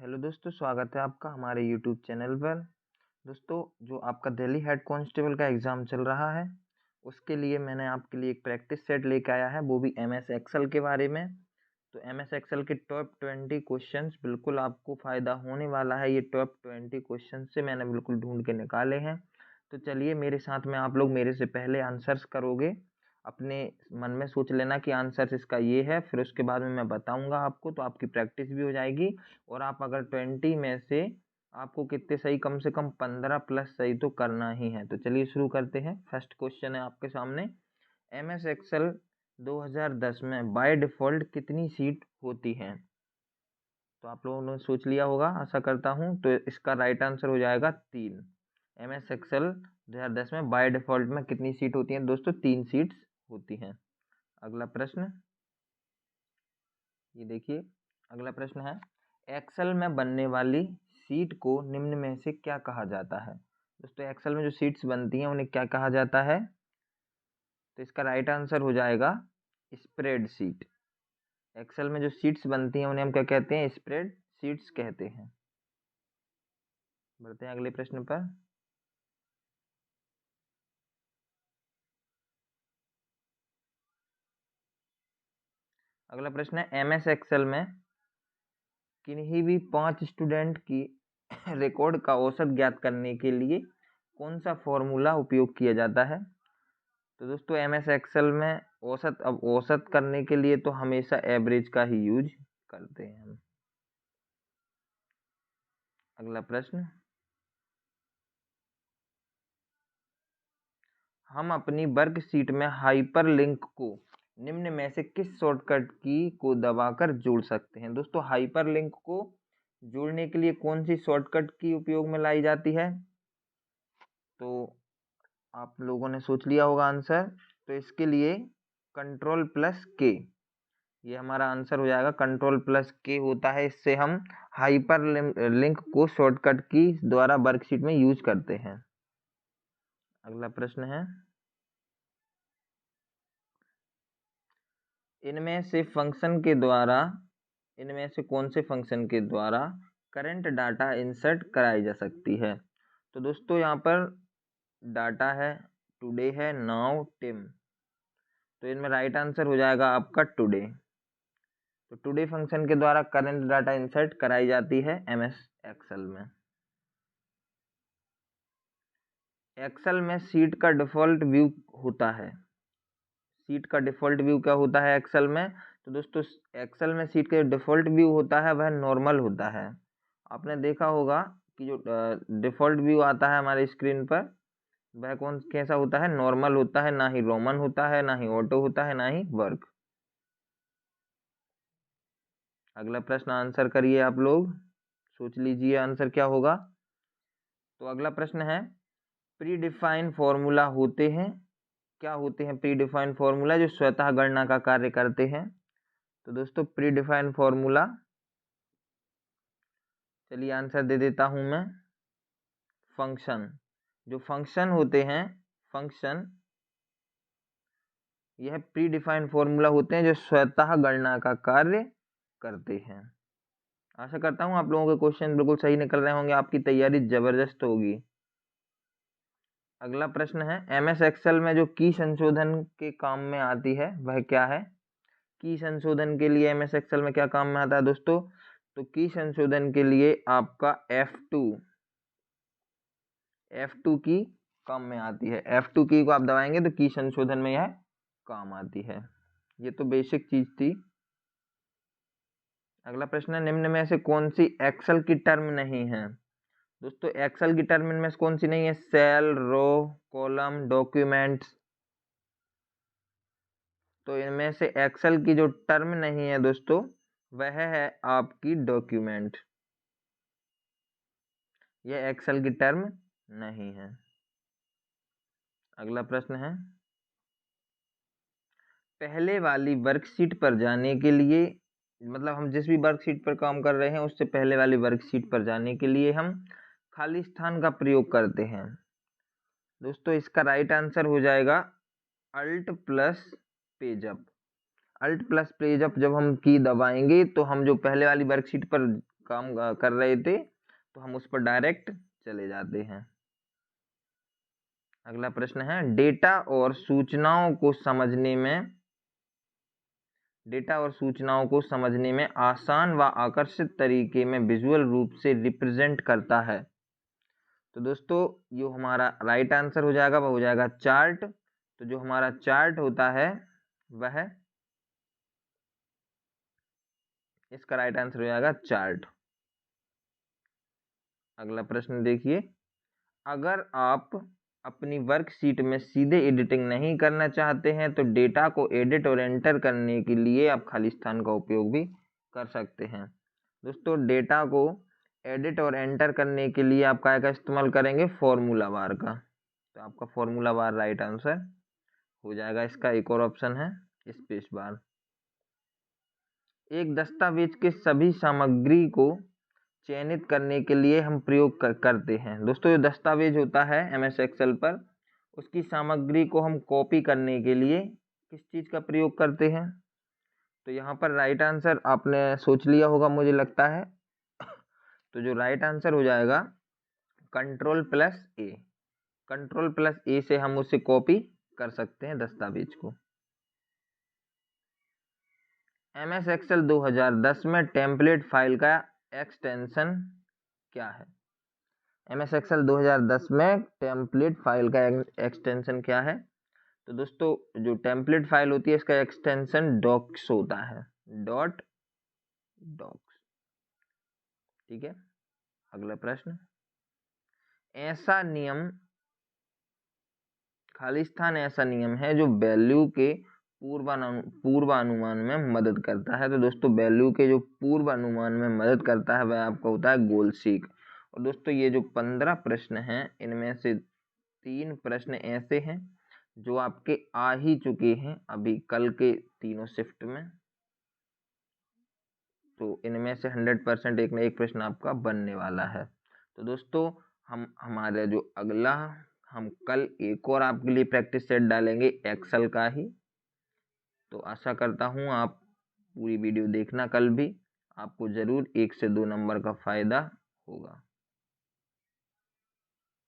Hello दोस्तों, स्वागत है आपका हमारे यूट्यूब चैनल पर। दोस्तों, जो आपका दिल्ली हेड कांस्टेबल का एग्ज़ाम चल रहा है, उसके लिए मैंने आपके लिए एक प्रैक्टिस सेट लेके आया है, वो भी एमएस एक्सेल के बारे में। तो एमएस एक्सेल के टॉप 20 क्वेश्चंस बिल्कुल आपको फ़ायदा होने वाला है। ये टॉप 20 क्वेश्चन से मैंने बिल्कुल ढूंढ के निकाले हैं। तो चलिए मेरे साथ में आप लोग मेरे से पहले आंसर्स करोगे। अपने मन में सोच लेना कि आंसर इसका ये है, फिर उसके बाद में मैं बताऊंगा आपको, तो आपकी प्रैक्टिस भी हो जाएगी। और आप अगर 20 में से आपको कितने सही, कम से कम 15 प्लस सही तो करना ही है। तो चलिए शुरू करते हैं। फर्स्ट क्वेश्चन है आपके सामने, एमएस एक्सेल 2010 में बाय डिफ़ॉल्ट कितनी सीट होती हैं? तो आप लोगों ने सोच लिया होगा, आशा करता हूँ। तो इसका राइट आंसर हो जाएगा 3। एमएस एक्सेल 2010 में बाय डिफ़ॉल्ट में कितनी सीट होती हैं दोस्तों? 3 सीट्स होती हैं। अगला प्रश्न, ये देखिए, अगला प्रश्न है, एक्सेल में बनने वाली सीट को निम्न में से क्या कहा जाता है? दोस्तों, एक्सेल में जो सीट्स बनती हैं उन्हें क्या कहा जाता है? तो इसका राइट आंसर हो जाएगा स्प्रेड शीट। एक्सेल में जो सीट्स बनती हैं उन्हें हम क्या कहते हैं? स्प्रेड शीट्स कहते हैं। बढ़ते हैं अगले प्रश्न पर। अगला प्रश्न है, एमएस एक्सेल में किन्हीं भी 5 स्टूडेंट की रिकॉर्ड का औसत ज्ञात करने के लिए कौन सा फॉर्मूला उपयोग किया जाता है? तो दोस्तों, एमएस एक्सेल में औसत करने के लिए तो हमेशा एवरेज का ही यूज करते हैं हम। अगला प्रश्न, हम अपनी वर्कशीट में हाइपरलिंक को निम्न में से किस शॉर्टकट की को दबाकर जोड़ सकते हैं? दोस्तों, हाइपरलिंक को जोड़ने के लिए कौन सी शॉर्टकट की उपयोग में लाई जाती है? तो आप लोगों ने सोच लिया होगा आंसर। तो इसके लिए Ctrl+K, ये हमारा आंसर हो जाएगा। Ctrl+K होता है, इससे हम हाइपर लिंक को शॉर्टकट की द्वारा वर्कशीट में यूज करते हैं। अगला प्रश्न है, इनमें से कौन से फंक्शन के द्वारा करंट डाटा इंसर्ट कराई जा सकती है? तो दोस्तों, यहाँ पर डाटा है, टुडे है, नाउ, टिम। तो इनमें राइट आंसर हो जाएगा आपका टुडे। तो टुडे फंक्शन के द्वारा करंट डाटा इंसर्ट कराई जाती है एमएस एक्सेल में। एक्सेल में सीट का डिफ़ॉल्ट व्यू होता है। सीट का डिफ़ॉल्ट व्यू क्या होता है एक्सेल में? तो दोस्तों, एक्सेल में सीट का डिफ़ॉल्ट व्यू होता है वह नॉर्मल होता है। आपने देखा होगा कि जो डिफ़ॉल्ट व्यू आता है हमारे स्क्रीन पर, वह कैसा होता है? नॉर्मल होता है, ना ही रोमन होता है, ना ही ऑटो होता है, ना ही वर्क। अगला प्रश्न आंसर करिए आप लोग, सोच लीजिए आंसर क्या होगा। तो अगला प्रश्न है, प्री डिफाइन फॉर्मूला होते हैं, क्या होते हैं प्री डिफाइन फॉर्मूला जो स्वतः गणना का कार्य करते हैं? तो दोस्तों, प्री डिफाइन फॉर्मूला, चलिए आंसर दे देता हूं मैं। फंक्शन, जो फंक्शन होते हैं, फंक्शन, यह प्री डिफाइन फॉर्मूला होते हैं जो स्वतः गणना का कार्य करते हैं। आशा करता हूं आप लोगों के क्वेश्चन बिल्कुल सही निकल रहे होंगे, आपकी तैयारी जबरदस्त होगी। अगला प्रश्न है, एमएस एक्सेल में जो की संशोधन के काम में आती है वह क्या है? की संशोधन के लिए एमएस एक्सेल में क्या काम में आता है दोस्तों? तो की संशोधन के लिए आपका F2 की काम में आती है। F2 की को आप दबाएंगे तो की संशोधन में यह काम आती है। ये तो बेसिक चीज थी। अगला प्रश्न है, निम्न में से कौन सी एक्सेल की टर्म नहीं है? दोस्तों, एक्सेल की टर्म इनमें से कौन सी नहीं है? सेल, रो, कॉलम, डॉक्यूमेंट्स। तो इनमें से एक्सेल की जो टर्म नहीं है दोस्तों, वह है आपकी डॉक्यूमेंट। यह एक्सेल की टर्म नहीं है। अगला प्रश्न है, पहले वाली वर्कशीट पर जाने के लिए, मतलब हम जिस भी वर्कशीट पर काम कर रहे हैं उससे पहले वाली वर्कशीट पर जाने के लिए हम खाली स्थान का प्रयोग करते हैं। दोस्तों, इसका राइट आंसर हो जाएगा alt plus page up. Alt plus page up जब हम की दबाएंगे तो हम जो पहले वाली वर्कशीट पर काम कर रहे थे तो हम उस पर डायरेक्ट चले जाते हैं। अगला प्रश्न है, डेटा और सूचनाओं को समझने में आसान व आकर्षित तरीके में विजुअल रूप से रिप्रेजेंट करता है। तो दोस्तों जो हमारा राइट आंसर हो जाएगा वह हो जाएगा चार्ट। तो जो हमारा चार्ट होता है वह इसका राइट आंसर हो जाएगा चार्ट। अगला प्रश्न देखिए, अगर आप अपनी वर्कशीट में सीधे एडिटिंग नहीं करना चाहते हैं तो डेटा को एडिट और एंटर करने के लिए आप खाली स्थान का उपयोग भी कर सकते हैं। दोस्तों डेटा को एडिट और एंटर करने के लिए आप क्या का इस्तेमाल करेंगे, फॉर्मूला बार का। तो आपका फॉर्मूला बार राइट आंसर हो जाएगा। इसका एक और ऑप्शन है स्पेस बार। एक दस्तावेज के सभी सामग्री को चयनित करने के लिए हम प्रयोग करते हैं। दोस्तों जो दस्तावेज होता है MS एक्सेल पर, उसकी सामग्री को हम कॉपी करने के लिए किस चीज़ का प्रयोग करते हैं। तो यहाँ पर राइट आंसर आपने सोच लिया होगा मुझे लगता है। तो जो राइट आंसर हो जाएगा Ctrl+A। Ctrl+A से हम उसे कॉपी कर सकते हैं दस्तावेज को। MS एक्सेल 2010 में टेम्पलेट फाइल का एक्सटेंशन क्या है। MS एक्सेल 2010 में टेम्पलेट फाइल का एक्सटेंशन क्या है। तो दोस्तों जो टेम्पलेट फाइल होती है इसका एक्सटेंशन डॉक्स होता है, .docs। ठीक है। अगला प्रश्न, ऐसा नियम खालिस्तान ऐसा नियम है जो वैल्यू के पूर्वानुमान में मदद करता है। तो दोस्तों वैल्यू के जो पूर्वानुमान में मदद करता है वह आपका होता है गोल सीक। और दोस्तों ये जो 15 प्रश्न हैं इनमें से 3 प्रश्न ऐसे हैं जो आपके आ ही चुके हैं अभी कल के तीनों शिफ्ट में। तो इनमें से 100% एक न एक प्रश्न आपका बनने वाला है। तो दोस्तों हमारे जो अगला हम कल एक और आपके लिए प्रैक्टिस सेट डालेंगे एक्सेल का ही। तो आशा करता हूँ आप पूरी वीडियो देखना कल भी, आपको ज़रूर 1 से 2 नंबर का फ़ायदा होगा।